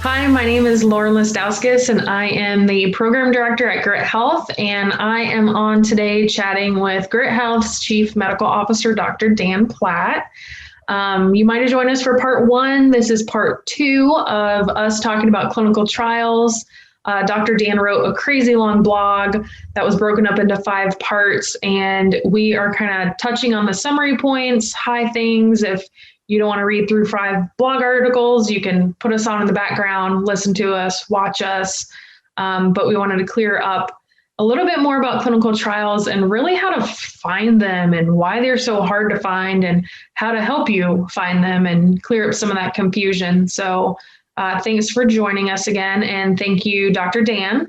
Hi, my name is Lauren Listowskis, and I am the program director at Grit Health. And I am on today chatting with Grit Health's Chief Medical Officer, Dr. Dan Platt. You might have joined us for part one. This is part two of us talking about clinical trials. Dr. Dan wrote a crazy long blog that was broken up into 5 parts, and we are kind of touching on the summary points, high things. If you don't want to read through 5 blog articles, you can put us on in the background, listen to us, watch us. But we wanted to clear up a little bit more about clinical trials and really how to find them and why they're so hard to find and how to help you find them and clear up some of that confusion. So thanks for joining us again. And thank you, Dr. Dan,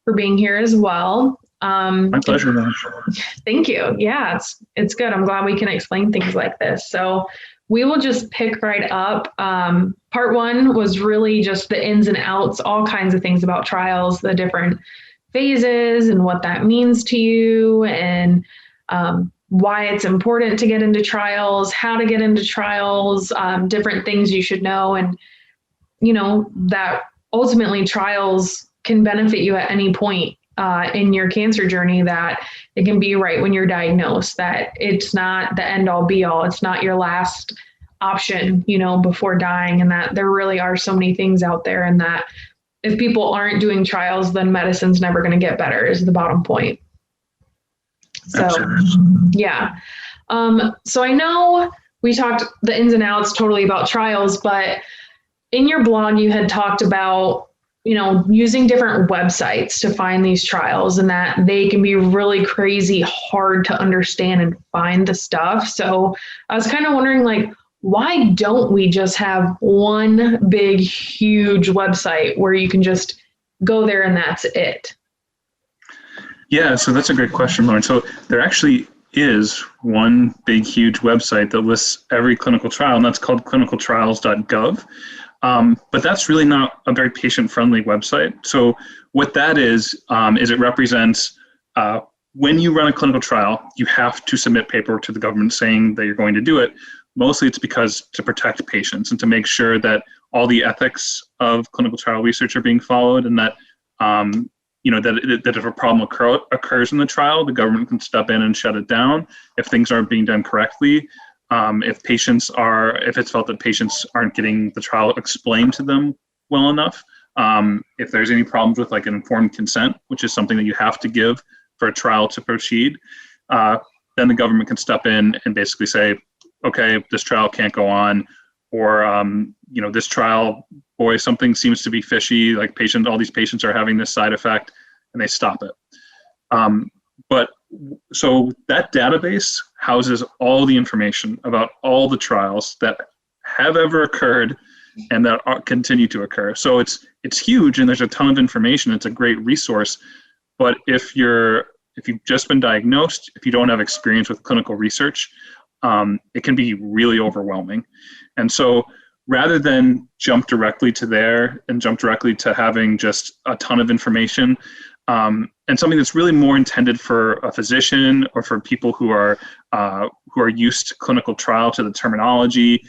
for being here as well. My pleasure, man. Thank you. Yeah, it's good. I'm glad we can explain things like this. So we will just pick right up. Part one was really just the ins and outs, all kinds of things about trials, the different phases and what that means to you, and why it's important to get into trials, how to get into trials, different things you should know, and that ultimately trials can benefit you at any point in your cancer journey, that it can be right when you're diagnosed, that it's not the end all be all. It's not your last option, before dying, and that there really are so many things out there, and that if people aren't doing trials, then medicine's never going to get better is the bottom point. So, yeah. So I know we talked the ins and outs totally about trials, but in your blog, you had talked about using different websites to find these trials, and that they can be really crazy hard to understand and find the stuff. So I was kind of wondering, why don't we just have one big, huge website where you can just go there and that's it? Yeah, so that's a great question, Lauren. So there actually is one big, huge website that lists every clinical trial, and that's called clinicaltrials.gov. But that's really not a very patient-friendly website. So what that is it represents when you run a clinical trial, you have to submit paperwork to the government saying that you're going to do it. Mostly it's because to protect patients and to make sure that all the ethics of clinical trial research are being followed, and that that if a problem occurs in the trial, the government can step in and shut it down if things aren't being done correctly. If it's felt that patients aren't getting the trial explained to them well enough, if there's any problems with an informed consent, which is something that you have to give for a trial to proceed, then the government can step in and basically say, okay, this trial can't go on, or this trial, boy, something seems to be fishy, all these patients are having this side effect, and they stop it. So that database houses all the information about all the trials that have ever occurred and that continue to occur. So it's huge, and there's a ton of information. It's a great resource. But if you've just been diagnosed, if you don't have experience with clinical research, it can be really overwhelming. And so rather than jump directly to there and jump directly to having just a ton of information, and something that's really more intended for a physician or for people who are used to clinical trial, to the terminology.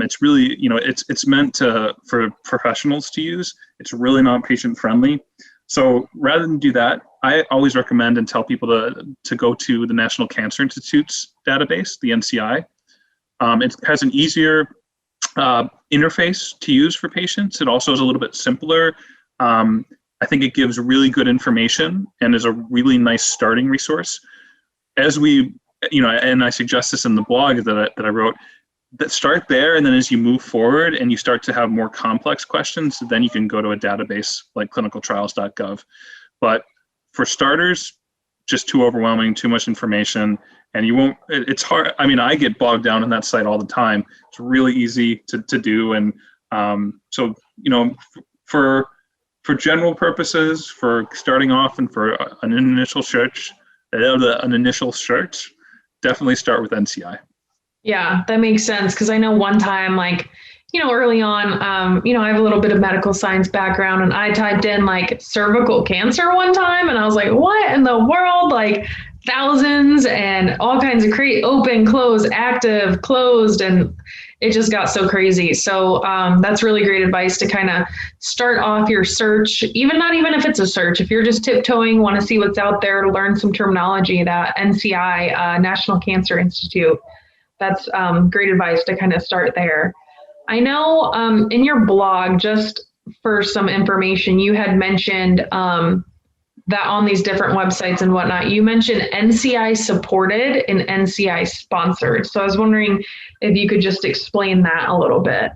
It's really, it's meant for professionals to use. It's really not patient friendly. So rather than do that, I always recommend and tell people to go to the National Cancer Institute's database, the NCI. It has an easier interface to use for patients. It also is a little bit simpler. I think it gives really good information and is a really nice starting resource. As we, and I suggest this in the blog that I wrote, that start there, and then as you move forward and you start to have more complex questions, then you can go to a database like clinicaltrials.gov. But for starters, just too overwhelming, too much information, and it's hard. I mean, I get bogged down in that site all the time. It's really easy to do. And so, for general purposes, for starting off and for an initial search, definitely start with NCI. Yeah, that makes sense. Because I know one time, early on, I have a little bit of medical science background, and I typed in cervical cancer one time, and I was like, what in the world? thousands and all kinds of open, close, active, closed, and it just got so crazy. So that's really great advice to kind of start off your search, not even if it's a search, if you're just tiptoeing, want to see what's out there to learn some terminology, that NCI, National Cancer Institute, that's great advice to kind of start there. I know in your blog, just for some information, you had mentioned that on these different websites and whatnot, you mentioned NCI supported and NCI sponsored. So I was wondering if you could just explain that a little bit.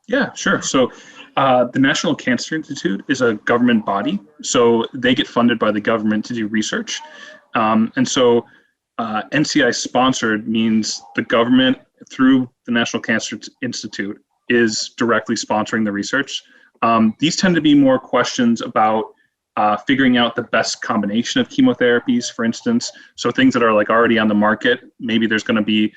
Yeah, sure. So the National Cancer Institute is a government body. So they get funded by the government to do research. And so NCI sponsored means the government, through the National Cancer Institute, is directly sponsoring the research. These tend to be more questions about figuring out the best combination of chemotherapies, for instance. So things that are like already on the market, maybe there's going to be,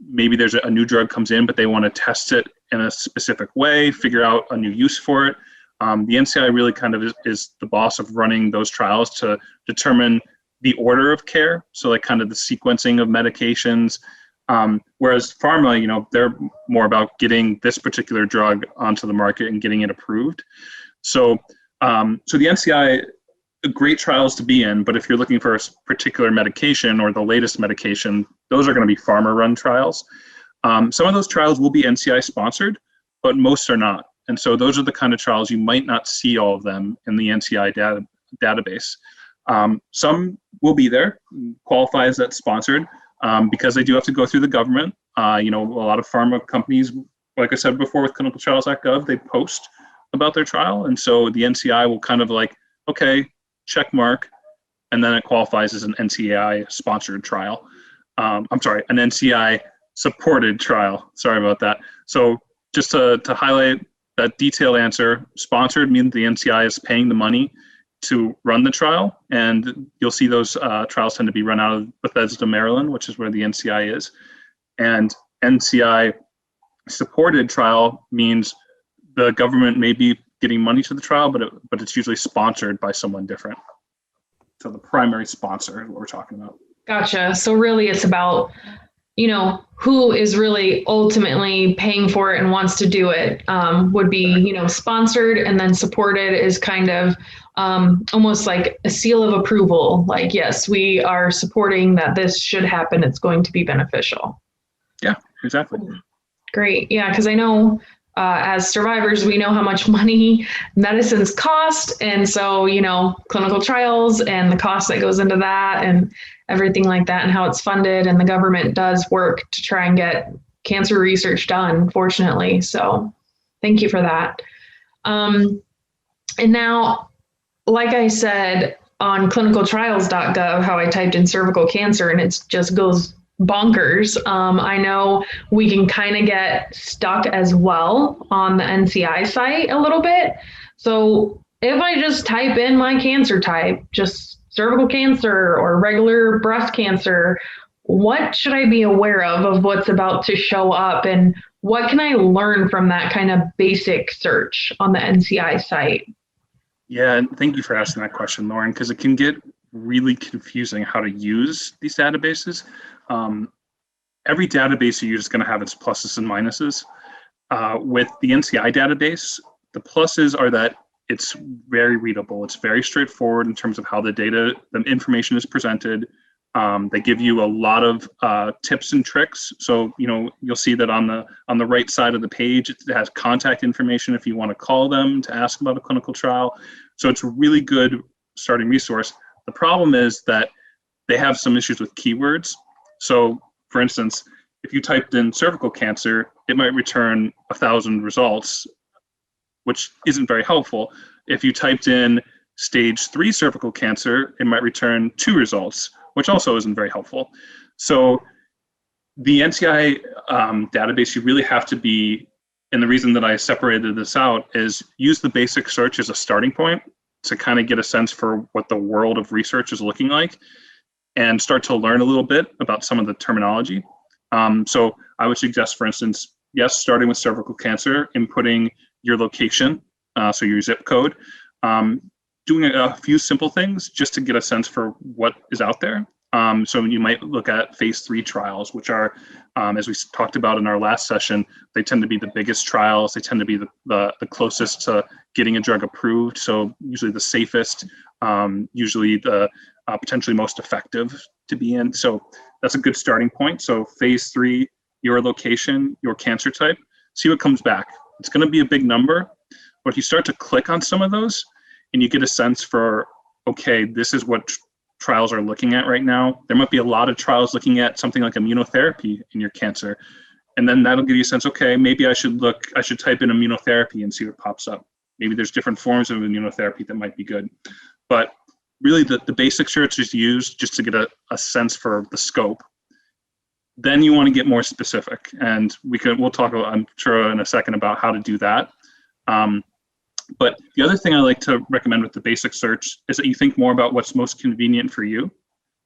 maybe there's a new drug comes in, but they want to test it in a specific way, figure out a new use for it. The NCI really kind of is the boss of running those trials to determine the order of care. So like kind of the sequencing of medications. Whereas pharma, they're more about getting this particular drug onto the market and getting it approved. So the NCI, great trials to be in, but if you're looking for a particular medication or the latest medication, those are going to be pharma-run trials. Some of those trials will be NCI sponsored, but most are not. And so those are the kind of trials you might not see all of them in the NCI database. Some will be there, qualify as that sponsored, because they do have to go through the government. A lot of pharma companies, like I said before with clinicaltrials.gov, they post about their trial. And so the NCI will kind of like, okay, check mark, and then it qualifies as an NCI sponsored trial. An NCI supported trial. Sorry about that. So just to highlight that detailed answer, sponsored means the NCI is paying the money to run the trial. And you'll see those trials tend to be run out of Bethesda, Maryland, which is where the NCI is. And NCI supported trial means the government may be getting money to the trial, but it's usually sponsored by someone different. So the primary sponsor is what we're talking about. Gotcha. So really it's about, who is really ultimately paying for it and wants to do it, would be, sponsored, and then supported is kind of almost like a seal of approval. Like, yes, we are supporting that this should happen. It's going to be beneficial. Yeah, exactly. Great. Yeah, because I know as survivors, we know how much money medicines cost. And so, clinical trials and the cost that goes into that and everything like that and how it's funded. And the government does work to try and get cancer research done, fortunately. So thank you for that. And now, like I said, on clinicaltrials.gov, how I typed in cervical cancer and it just goes bonkers. I know we can kind of get stuck as well on the NCI site a little bit. So if I just type in my cancer type, just cervical cancer or regular breast cancer, what should I be aware of what's about to show up, and what can I learn from that kind of basic search on the NCI site? Yeah, and thank you for asking that question, Lauren, because it can get really confusing how to use these databases. Every database you use is going to have its pluses and minuses. With the NCI database, the pluses are that it's very readable. It's very straightforward in terms of how the information is presented. They give you a lot of tips and tricks. So, you'll see that on the right side of the page, it has contact information if you want to call them to ask about a clinical trial. So it's a really good starting resource. The problem is that they have some issues with keywords. So for instance, if you typed in cervical cancer, it might return 1,000 results, which isn't very helpful. If you typed in stage 3 cervical cancer, it might return 2 results, which also isn't very helpful. So the NCI database, you really have to be, and the reason that I separated this out is use the basic search as a starting point to kind of get a sense for what the world of research is looking like and start to learn a little bit about some of the terminology. So I would suggest, for instance, yes, starting with cervical cancer, inputting your location, so your zip code. doing a few simple things just to get a sense for what is out there. So you might look at phase 3 trials, which are, as we talked about in our last session, they tend to be the biggest trials. They tend to be the closest to getting a drug approved. So usually the safest, usually the potentially most effective to be in. So that's a good starting point. So phase 3, your location, your cancer type, see what comes back. It's going to be a big number, but if you start to click on some of those and you get a sense for, okay, this is what trials are looking at right now. There might be a lot of trials looking at something like immunotherapy in your cancer. And then that'll give you a sense, okay, maybe I should type in immunotherapy and see what pops up. Maybe there's different forms of immunotherapy that might be good. But really the basic search is used just to get a sense for the scope. Then you want to get more specific. And we'll talk about, I'm sure in a second, about how to do that. But the other thing I like to recommend with the basic search is that you think more about what's most convenient for you.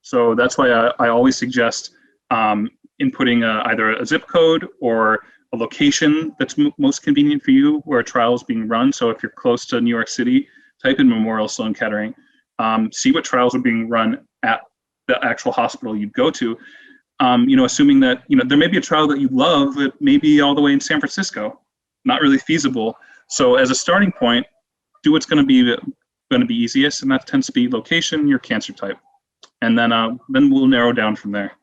So that's why I always suggest inputting either a zip code or a location that's most convenient for you where a trial is being run. So if you're close to New York City, type in Memorial Sloan Kettering, see what trials are being run at the actual hospital you'd go to. Assuming that, there may be a trial that you love, but maybe all the way in San Francisco, not really feasible. So as a starting point, do what's going to be easiest, and that tends to be location, your cancer type, and then we'll narrow down from there.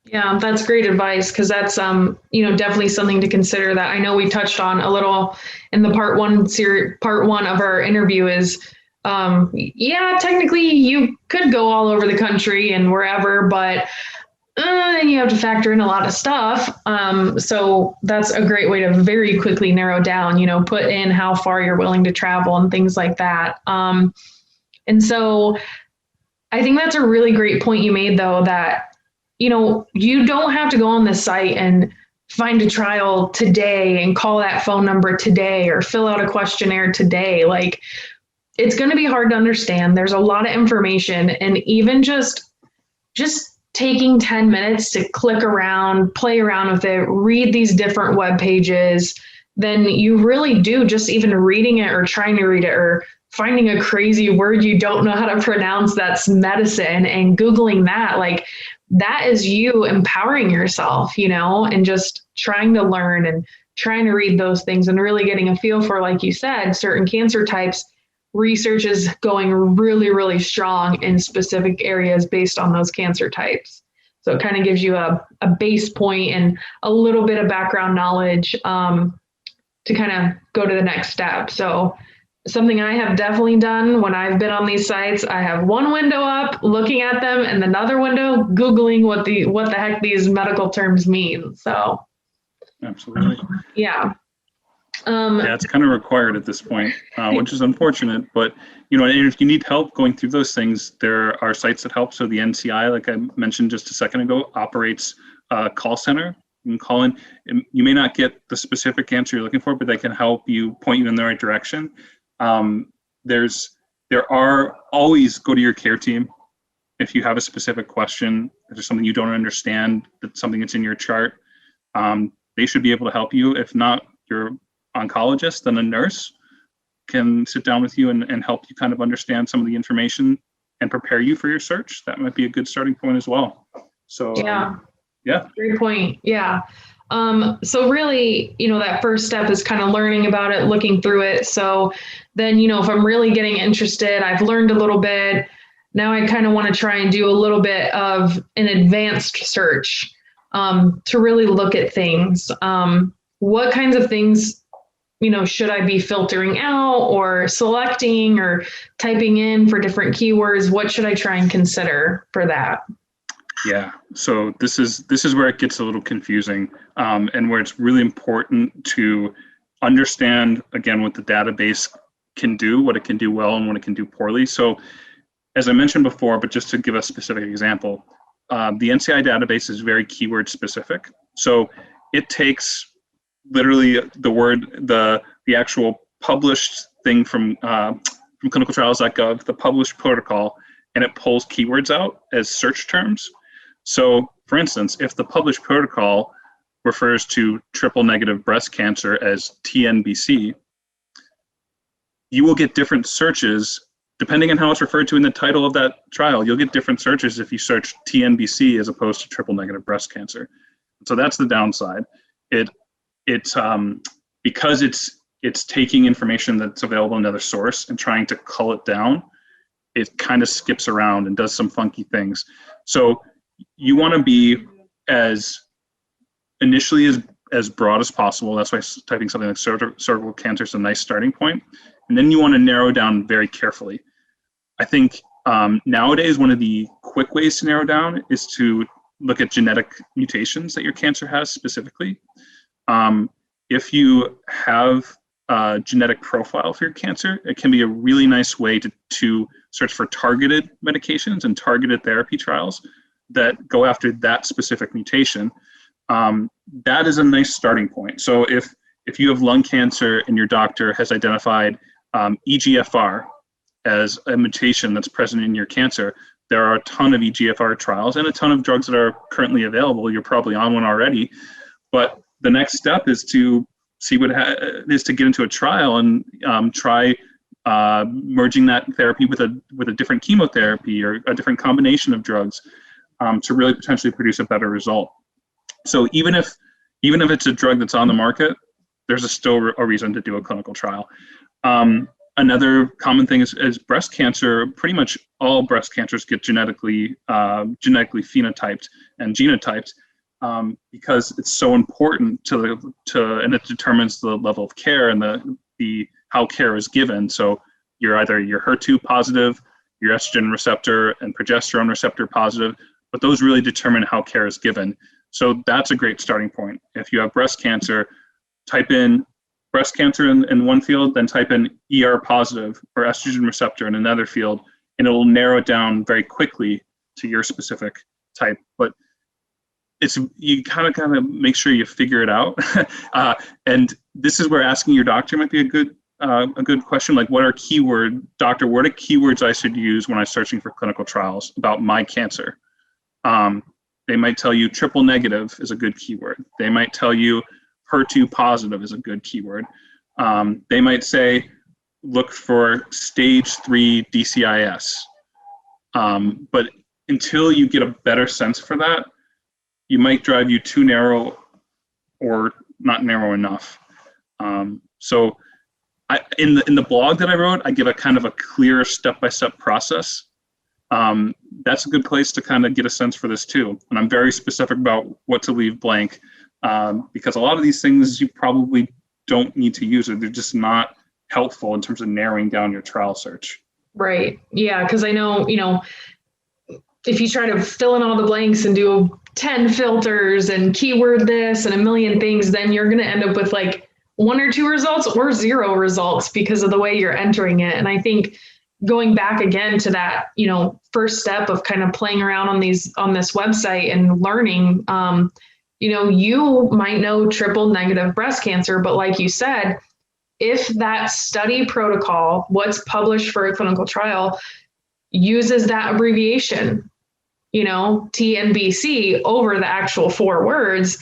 Yeah, that's great advice, because that's definitely something to consider. That I know we touched on a little in the part one of our interview is, technically you could go all over the country and wherever, but you have to factor in a lot of stuff. So that's a great way to very quickly narrow down, put in how far you're willing to travel and things like that. And so I think that's a really great point you made, though, that, you don't have to go on the site and find a trial today and call that phone number today or fill out a questionnaire today. Like, it's going to be hard to understand. There's a lot of information, and even just taking 10 minutes to click around, play around with it, read these different web pages, then you really do, just even reading it or trying to read it or finding a crazy word you don't know how to pronounce that's medicine and Googling that, like, that is you empowering yourself, and just trying to learn and trying to read those things and really getting a feel for, like you said, certain cancer types. Research is going really, really strong in specific areas based on those cancer types. So it kind of gives you a base point and a little bit of background knowledge to kind of go to the next step. So something I have definitely done when I've been on these sites, I have one window up looking at them and another window Googling what the heck these medical terms mean. So absolutely. Yeah. It's kind of required at this point, which is unfortunate. But if you need help going through those things, there are sites that help. So the NCI, like I mentioned just a second ago, operates a call center. You can call in. You may not get the specific answer you're looking for, but they can help you, point you in the right direction. There are always, go to your care team if you have a specific question. If there's something you don't understand, that's something that's in your chart. They should be able to help you. If not, your oncologist, then a nurse can sit down with you and help you kind of understand some of the information and prepare you for your search. That might be a good starting point as well. So yeah. Great point. Yeah. So really, that first step is kind of learning about it, looking through it. So then, if I'm really getting interested, I've learned a little bit. Now I kind of want to try and do a little bit of an advanced search to really look at things. What kinds of things should I be filtering out or selecting or typing in for different keywords? What should I try and consider for that? Yeah, so this is where it gets a little confusing, and where it's really important to understand, again, what the database can do, what it can do well and what it can do poorly. So as I mentioned before, but just to give a specific example, the NCI database is very keyword specific. So it takes literally the actual published thing from clinicaltrials.gov, the published protocol, and it pulls keywords out as search terms. So for instance, if the published protocol refers to triple negative breast cancer as TNBC, you will get different searches depending on how it's referred to in the title of that trial, you'll get different searches if you search TNBC as opposed to triple negative breast cancer. So that's the downside. It's because it's taking information that's available in another source and trying to cull it down. It kind of skips around and does some funky things. So you want to be initially as broad as possible. That's why typing something like cervical cancer is a nice starting point. And then you want to narrow down very carefully. I think nowadays, one of the quick ways to narrow down is to look at genetic mutations that your cancer has specifically. If you have a genetic profile for your cancer, it can be a really nice way to search for targeted medications and targeted therapy trials that go after that specific mutation. That is a nice starting point. So if you have lung cancer and your doctor has identified EGFR as a mutation that's present in your cancer, there are a ton of EGFR trials and a ton of drugs that are currently available. You're probably on one already, but the next step is to see is to get into a trial and try merging that therapy with a different chemotherapy or a different combination of drugs to really potentially produce a better result. So even if it's a drug that's on the market, there's still a reason to do a clinical trial. Another common thing is breast cancer. Pretty much all breast cancers get genetically phenotyped and genotyped because it's so important and it determines the level of care and the how care is given. So you're either HER2 positive, your estrogen receptor and progesterone receptor positive, but those really determine how care is given. So that's a great starting point. If you have breast cancer, type in breast cancer in one field, then type in ER positive or estrogen receptor in another field, and it will narrow it down very quickly to your specific type. But you kind of make sure you figure it out. And this is where asking your doctor might be a good question. Like, what are keywords I should use when I'm searching for clinical trials about my cancer? They might tell you triple negative is a good keyword. They might tell you HER2 positive is a good keyword. They might say, look for stage 3 DCIS. But until you get a better sense for that, you might drive you too narrow or not narrow enough. So in the blog that I wrote, I give a kind of a clear step-by-step process. That's a good place to kind of get a sense for this too. And I'm very specific about what to leave blank because a lot of these things you probably don't need to use, or they're just not helpful in terms of narrowing down your trial search. Right. Yeah. Because I know, if you try to fill in all the blanks and do 10 filters and keyword this and a million things, then you're going to end up with like 1 or 2 results or 0 results because of the way you're entering it. And I think going back again to that, first step of kind of playing around on this website and learning, you might know triple negative breast cancer, but like you said, if that study protocol, what's published for a clinical trial, uses that abbreviation, TNBC over the actual 4 words,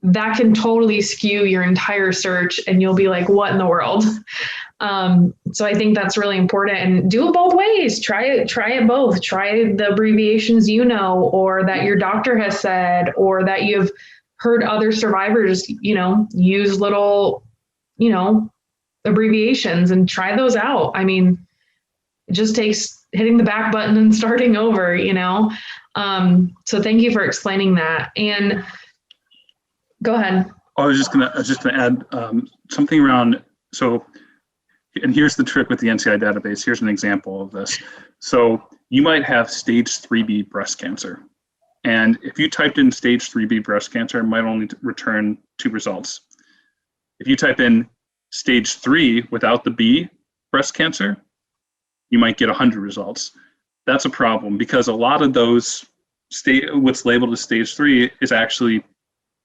that can totally skew your entire search and you'll be like, what in the world? So I think that's really important, and do it both ways. Try it both. Try the abbreviations, or that your doctor has said, or that you've heard other survivors, use little, abbreviations, and try those out. I mean, it just takes hitting the back button and starting over, So thank you for explaining that. And go ahead. I was just gonna add something around. So, and here's the trick with the NCI database. Here's an example of this. So you might have stage 3B breast cancer. And if you typed in stage 3B breast cancer, it might only return 2 results. If you type in stage 3 without the B breast cancer, you might get 100 results. That's a problem because a lot of those what's labeled as stage 3 is actually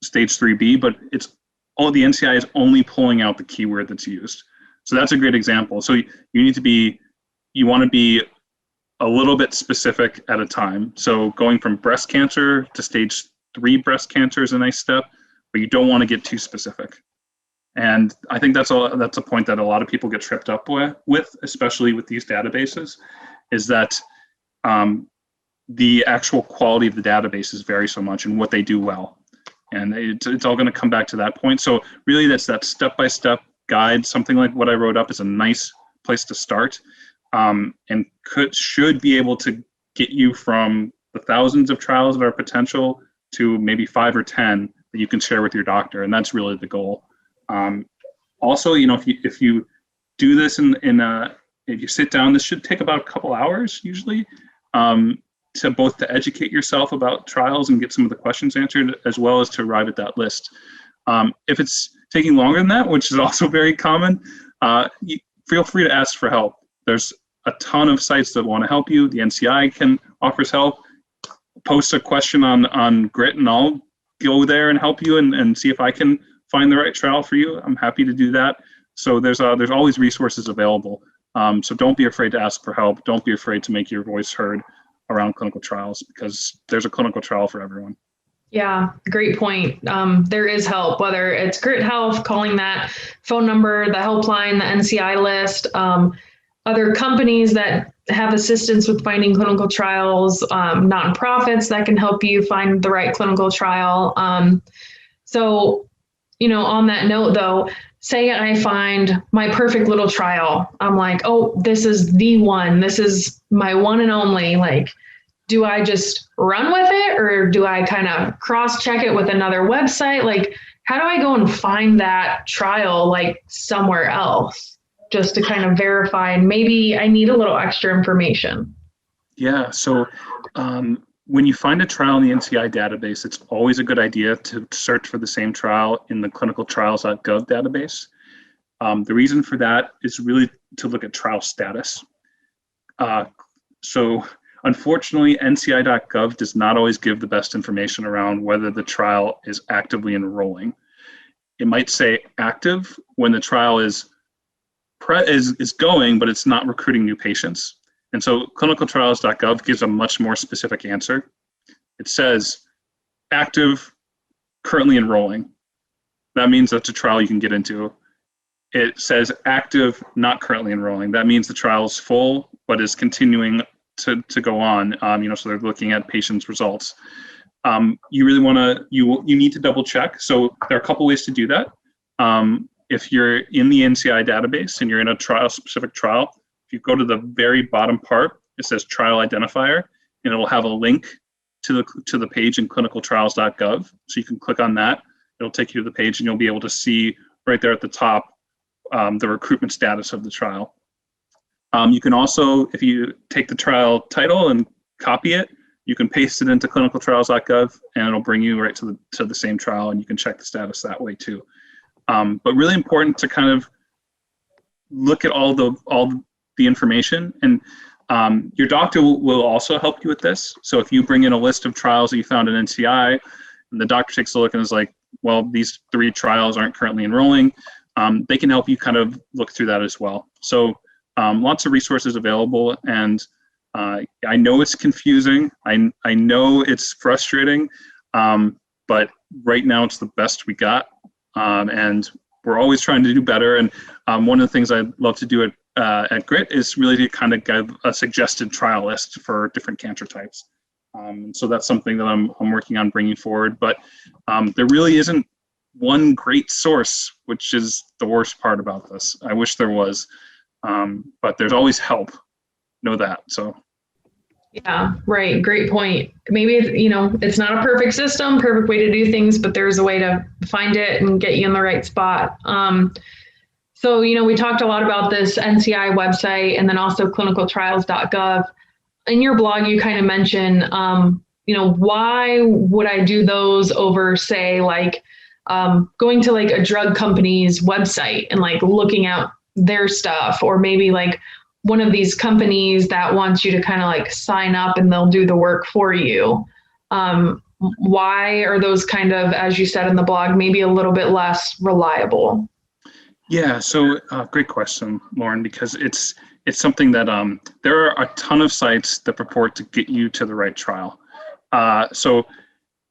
stage 3B, but the NCI is only pulling out the keyword that's used. So that's a great example. So you want to be a little bit specific at a time. So going from breast cancer to stage 3 breast cancer is a nice step, but you don't want to get too specific. And I think that's a point that a lot of people get tripped up with, especially with these databases, is that the actual quality of the databases vary so much and what they do well. And it's all going to come back to that point. So really that's that step-by-step guide. Something like what I wrote up is a nice place to start, and should be able to get you from the thousands of trials that are potential to maybe 5 or 10 that you can share with your doctor. And that's really the goal. Also, if you do this if you sit down, this should take about a couple hours usually, to educate yourself about trials and get some of the questions answered, as well as to arrive at that list. If it's taking longer than that, which is also very common, feel free to ask for help. There's a ton of sites that want to help you. The NCI offers help. Post a question on Grit and I'll go there and help you and see if I can find the right trial for you. I'm happy to do that. So there's always resources available. So don't be afraid to ask for help. Don't be afraid to make your voice heard around clinical trials, because there's a clinical trial for everyone. Yeah, great point. There is help, whether it's Grit Health, calling that phone number, the helpline, the NCI list, other companies that have assistance with finding clinical trials, nonprofits that can help you find the right clinical trial. So, on that note though, say I find my perfect little trial. I'm like, oh, this is the one. This is my one and only. Like, do I just run with it, or do I kind of cross-check it with another website? Like, how do I go and find that trial like somewhere else just to kind of verify, and maybe I need a little extra information? Yeah, so when you find a trial in the NCI database, it's always a good idea to search for the same trial in the clinicaltrials.gov database. The reason for that is really to look at trial status. So unfortunately, NCI.gov does not always give the best information around whether the trial is actively enrolling. It might say active when the trial is going, but it's not recruiting new patients. And so clinicaltrials.gov gives a much more specific answer. It says active, currently enrolling. That means that's a trial you can get into. It says active, not currently enrolling. That means the trial is full, but is continuing to go on. So they're looking at patients' results. You really want to, you need to double check. So there are a couple ways to do that. If you're in the NCI database and you're in a specific trial, if you go to the very bottom part, it says trial identifier, and it'll have a link to the page in clinicaltrials.gov. So you can click on that. It'll take you to the page, and you'll be able to see right there at the top the recruitment status of the trial. You can also, if you take the trial title and copy it, you can paste it into clinicaltrials.gov, and it'll bring you right to the same trial, and you can check the status that way too. But really important to kind of look at all the information, and your doctor will also help you with this. So if you bring in a list of trials that you found in NCI, and the doctor takes a look and is like, well, these 3 trials aren't currently enrolling, they can help you kind of look through that as well. So lots of resources available, and I know it's confusing. I know it's frustrating, but right now it's the best we got, and we're always trying to do better. And one of the things I love to do at Grit is really to kind of give a suggested trial list for different cancer types. So that's something that I'm working on bringing forward. But there really isn't one great source, which is the worst part about this. I wish there was, but there's always help. Know that. So. Yeah, right. Great point. Maybe it's not a perfect system, perfect way to do things, but there's a way to find it and get you in the right spot. So, we talked a lot about this NCI website and then also clinicaltrials.gov. In your blog, you kind of mention, why would I do those over, say, like going to like a drug company's website and like looking at their stuff, or maybe like one of these companies that wants you to kind of like sign up and they'll do the work for you. Why are those kind of, as you said in the blog, maybe a little bit less reliable? Yeah, so great question, Lauren, because it's something that there are a ton of sites that purport to get you to the right trial. So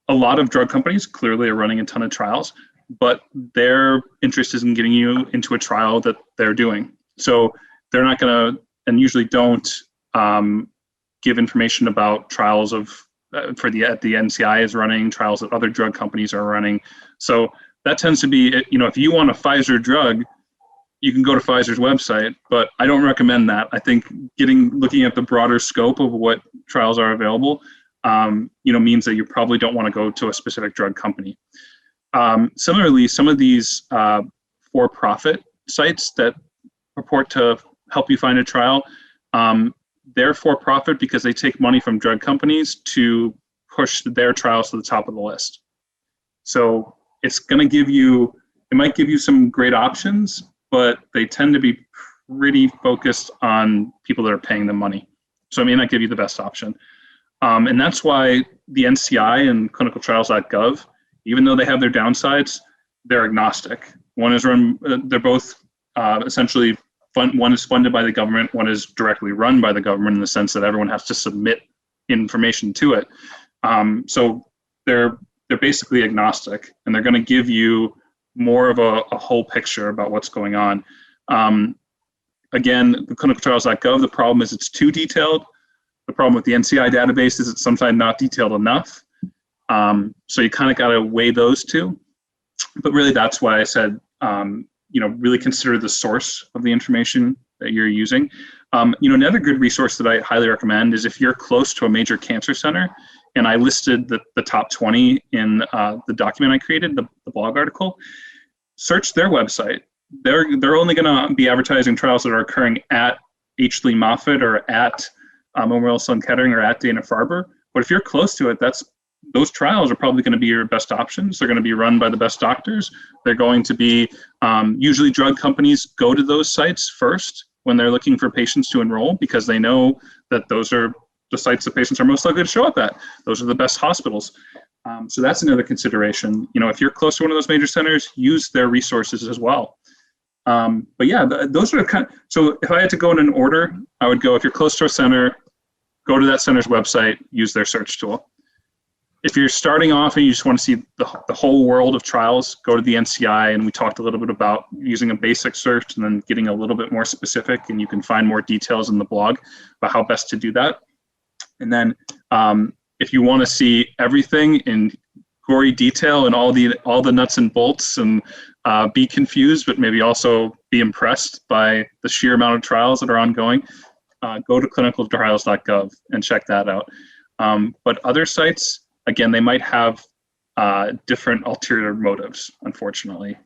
a lot of drug companies clearly are running a ton of trials, but their interest is in getting you into a trial that they're doing. So they're not going to, and usually don't, give information about trials of the NCI is running, trials that other drug companies are running. So that tends to be, if you want a Pfizer drug, you can go to Pfizer's website, but I don't recommend that. I think looking at the broader scope of what trials are available, means that you probably don't want to go to a specific drug company. Similarly, some of these for-profit sites that purport to help you find a trial, they're for-profit because they take money from drug companies to push their trials to the top of the list. So it's going to it might give you some great options, but they tend to be pretty focused on people that are paying them money. So it may not give you the best option. And that's why the NCI and clinicaltrials.gov, even though they have their downsides, they're agnostic. They're both essentially one is funded by the government, one is directly run by the government in the sense that everyone has to submit information to it. So they're basically agnostic, and they're going to give you more of a whole picture about what's going on. Again, the clinicaltrials.gov, the problem is it's too detailed. The problem with the NCI database is it's sometimes not detailed enough. So you kind of got to weigh those two. But really, that's why I said, really consider the source of the information that you're using. Another good resource that I highly recommend is if you're close to a major cancer center, and I listed the top 20 in the document I created, the blog article, search their website. They're only going to be advertising trials that are occurring at H. Lee Moffitt or at Memorial Sloan Kettering or at Dana-Farber. But if you're close to it, those trials are probably going to be your best options. They're going to be run by the best doctors. They're going to be, usually drug companies go to those sites first when they're looking for patients to enroll, because they know that those are the sites that patients are most likely to show up at. Those are the best hospitals. So that's another consideration. If you're close to one of those major centers, use their resources as well. But yeah, those are so if I had to go in an order, I would go, if you're close to a center, go to that center's website, use their search tool. If you're starting off and you just want to see the whole world of trials, go to the NCI, and we talked a little bit about using a basic search and then getting a little bit more specific, and you can find more details in the blog about how best to do that. And then if you want to see everything in gory detail and all the nuts and bolts and be confused, but maybe also be impressed by the sheer amount of trials that are ongoing, go to clinicaltrials.gov and check that out. But other sites, again, they might have different ulterior motives, unfortunately.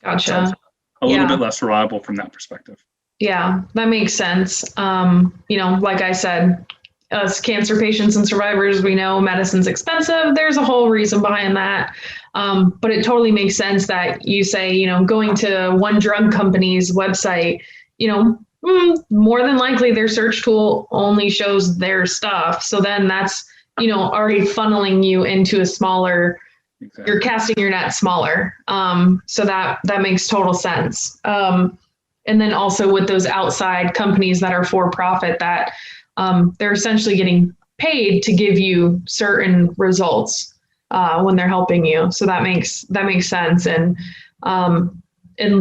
Gotcha. So a little bit less reliable from that perspective. Yeah, that makes sense. Like I said, us cancer patients and survivors, we know medicine's expensive. There's a whole reason behind that. But it totally makes sense that you say, going to one drug company's website, more than likely their search tool only shows their stuff. So then that's, already funneling you into a smaller, exactly. You're casting your net smaller. So that makes total sense. And then also with those outside companies that are for profit, that they're essentially getting paid to give you certain results when they're helping you. So that makes sense. And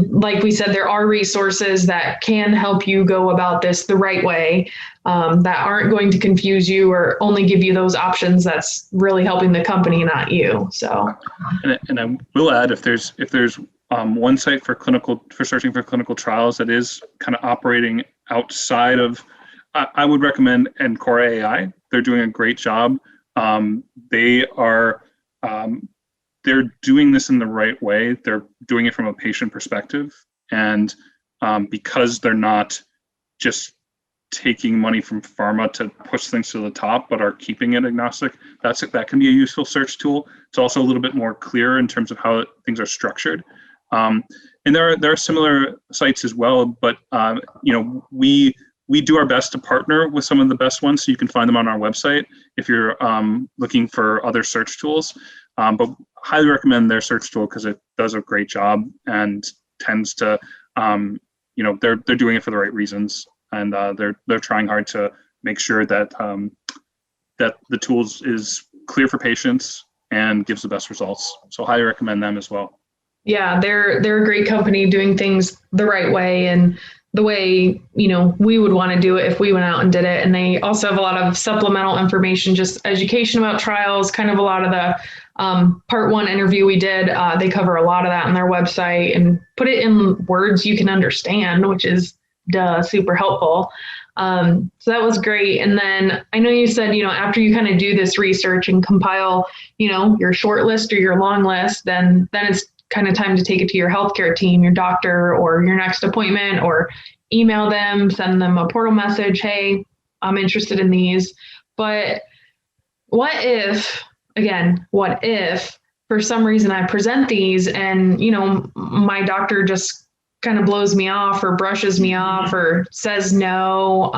like we said, there are resources that can help you go about this the right way, that aren't going to confuse you or only give you those options. That's really helping the company, not you. So, and I will add, if there's one site for searching for clinical trials that is kind of operating outside of, I would recommend Encore AI. They're doing a great job. They're doing this in the right way. They're doing it from a patient perspective. And because they're not just taking money from pharma to push things to the top, but are keeping it agnostic, that can be a useful search tool. It's also a little bit more clear in terms of how things are structured. And there are similar sites as well, but we do our best to partner with some of the best ones, so you can find them on our website if you're looking for other search tools. But highly recommend their search tool because it does a great job and tends to, they're doing it for the right reasons, and they're trying hard to make sure that that the tools is clear for patients and gives the best results. So highly recommend them as well. Yeah, they're a great company doing things the right way and the way, we would want to do it if we went out and did it. And they also have a lot of supplemental information, just education about trials, kind of a lot of the part one interview we did. They cover a lot of that on their website and put it in words you can understand, which is super helpful. So that was great. And then I know you said, after you kind of do this research and compile, your short list or your long list, then it's kind of time to take it to your healthcare team, your doctor, or your next appointment, or email them, send them a portal message. Hey, I'm interested in these. But what if for some reason I present these and, my doctor just kind of blows me off or brushes me off or says no,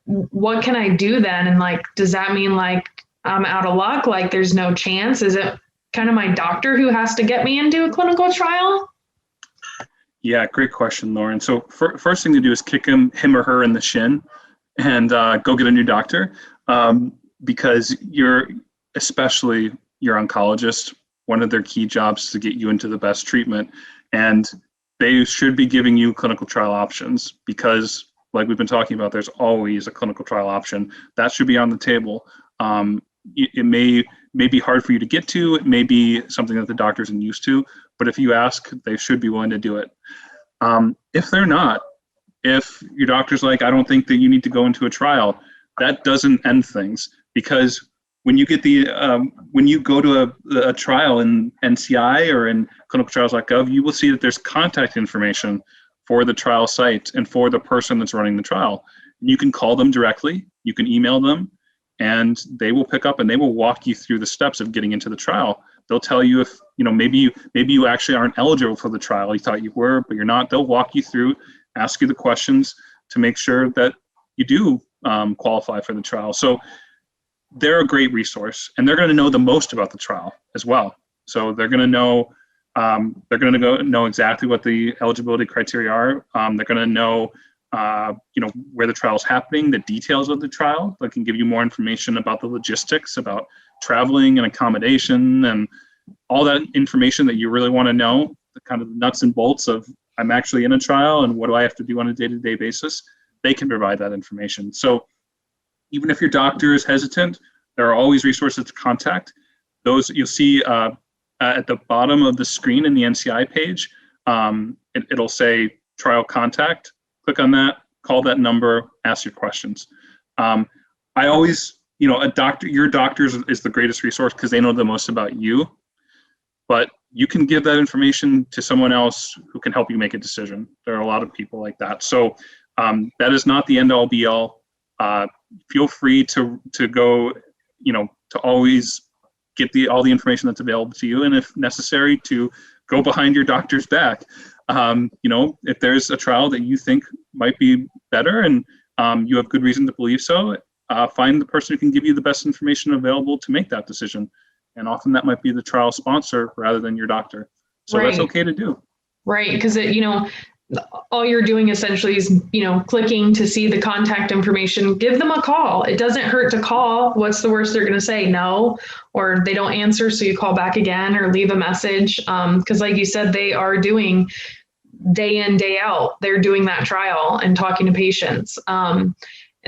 what can I do then? And does that mean I'm out of luck? There's no chance? Is it kind of my doctor who has to get me into a clinical trial? Yeah, great question, Lauren. So first thing to do is kick him or her in the shin and go get a new doctor, because especially your oncologist, one of their key jobs is to get you into the best treatment, and they should be giving you clinical trial options because, like we've been talking about, there's always a clinical trial option. That should be on the table. It may be hard for you to get to. It may be something that the doctor isn't used to, but if you ask, they should be willing to do it. If they're not, if your doctor's like, I don't think that you need to go into a trial, that doesn't end things, because when you get when you go to a trial in NCI or in clinicaltrials.gov, you will see that there's contact information for the trial site and for the person that's running the trial. You can call them directly, you can email them, and they will pick up and they will walk you through the steps of getting into the trial. They'll tell you if, maybe you actually aren't eligible for the trial. You thought you were, but you're not. They'll walk you through, ask you the questions to make sure that you do qualify for the trial. So they're a great resource, and they're going to know the most about the trial as well. So they're going to know, know exactly what the eligibility criteria are. They're going to know, where the trial is happening, the details of the trial. They can give you more information about the logistics, about traveling and accommodation, and all that information that you really want to know, the kind of nuts and bolts of I'm actually in a trial and what do I have to do on a day-to-day basis. They can provide that information. So even if your doctor is hesitant, there are always resources to contact. Those you'll see at the bottom of the screen in the NCI page, it'll say trial contact. Click on that, call that number, ask your questions. I always, your doctor is the greatest resource because they know the most about you, but you can give that information to someone else who can help you make a decision. There are a lot of people like that. So that is not the end all be all. Feel free to go, to always get all the information that's available to you, and if necessary, to go behind your doctor's back. If there's a trial that you think might be better and you have good reason to believe so, find the person who can give you the best information available to make that decision. And often that might be the trial sponsor rather than your doctor. So That's okay to do. Right, because all you're doing essentially is, clicking to see the contact information. Give them a call. It doesn't hurt to call. What's the worst they're going to say? No, or they don't answer, so you call back again or leave a message. Because like you said, they are doing day in, day out. They're doing that trial and talking to patients. And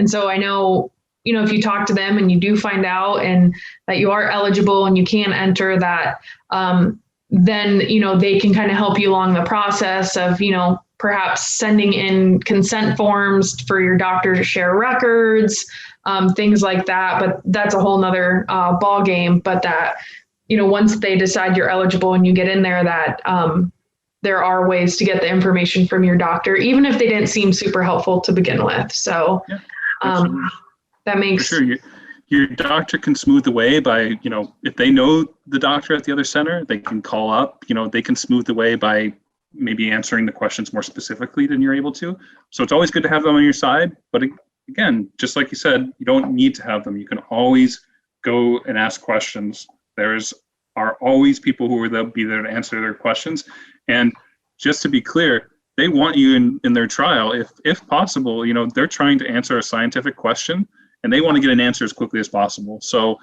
so I know, if you talk to them and you do find out and that you are eligible and you can enter that, then, they can kind of help you along the process of, perhaps sending in consent forms for your doctor to share records, things like that. But that's a whole nother ball game. But that, once they decide you're eligible and you get in there, that there are ways to get the information from your doctor, even if they didn't seem super helpful to begin with. So that makes... For sure. Your doctor can smooth the way by, if they know the doctor at the other center, they can call up, they can smooth the way by maybe answering the questions more specifically than you're able to. So it's always good to have them on your side. But again, just like you said, you don't need to have them. You can always go and ask questions. Are always people who will be there to answer their questions. And just to be clear, they want you in their trial. If possible, they're trying to answer a scientific question and they want to get an answer as quickly as possible. So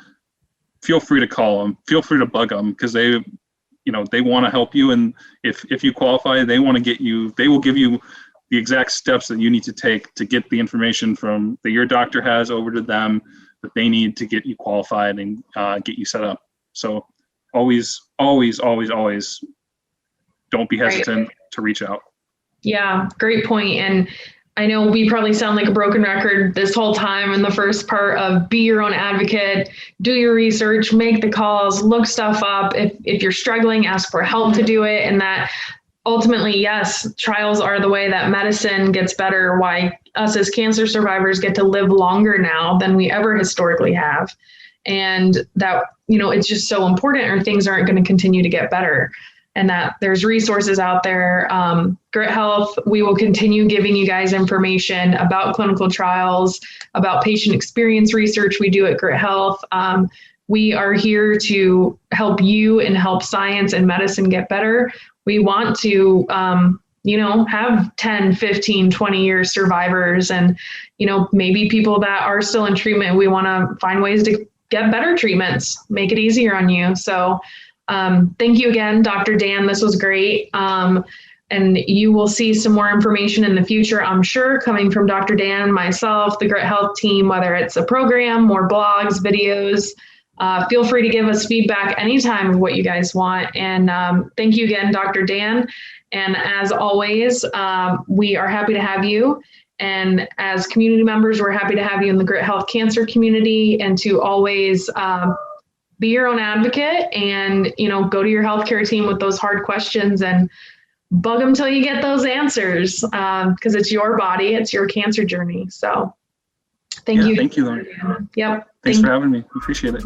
feel free to call them, feel free to bug them, because they want to help you. And if you qualify, they will give you the exact steps that you need to take to get the information that your doctor has over to them that they need to get you qualified and get you set up. So always don't be hesitant to reach out. Yeah, great point. And I know we probably sound like a broken record this whole time in the first part of be your own advocate, do your research, make the calls, look stuff up. If you're struggling, ask for help to do it. And that ultimately, yes, trials are the way that medicine gets better, why us as cancer survivors get to live longer now than we ever historically have. And that, it's just so important, or things aren't going to continue to get better. And that there's resources out there. Grit Health, we will continue giving you guys information about clinical trials, about patient experience research we do at Grit Health. We are here to help you and help science and medicine get better. We want to, have 10, 15, 20-year survivors and, maybe people that are still in treatment. We want to find ways to get better treatments, make it easier on you. So thank you again, Dr. Dan. This was great. And you will see some more information in the future, I'm sure, coming from Dr. Dan, myself, the Grit Health team, whether it's a program, more blogs, videos. Feel free to give us feedback anytime of what you guys want. And thank you again, Dr. Dan. And as always, we are happy to have you. And as community members, we're happy to have you in the Grit Health Cancer community, and to always be your own advocate and, go to your healthcare team with those hard questions and bug them till you get those answers, because it's your body, it's your cancer journey. So thank you. Thank you, Lauren. Yep. Thanks for having me. Appreciate it.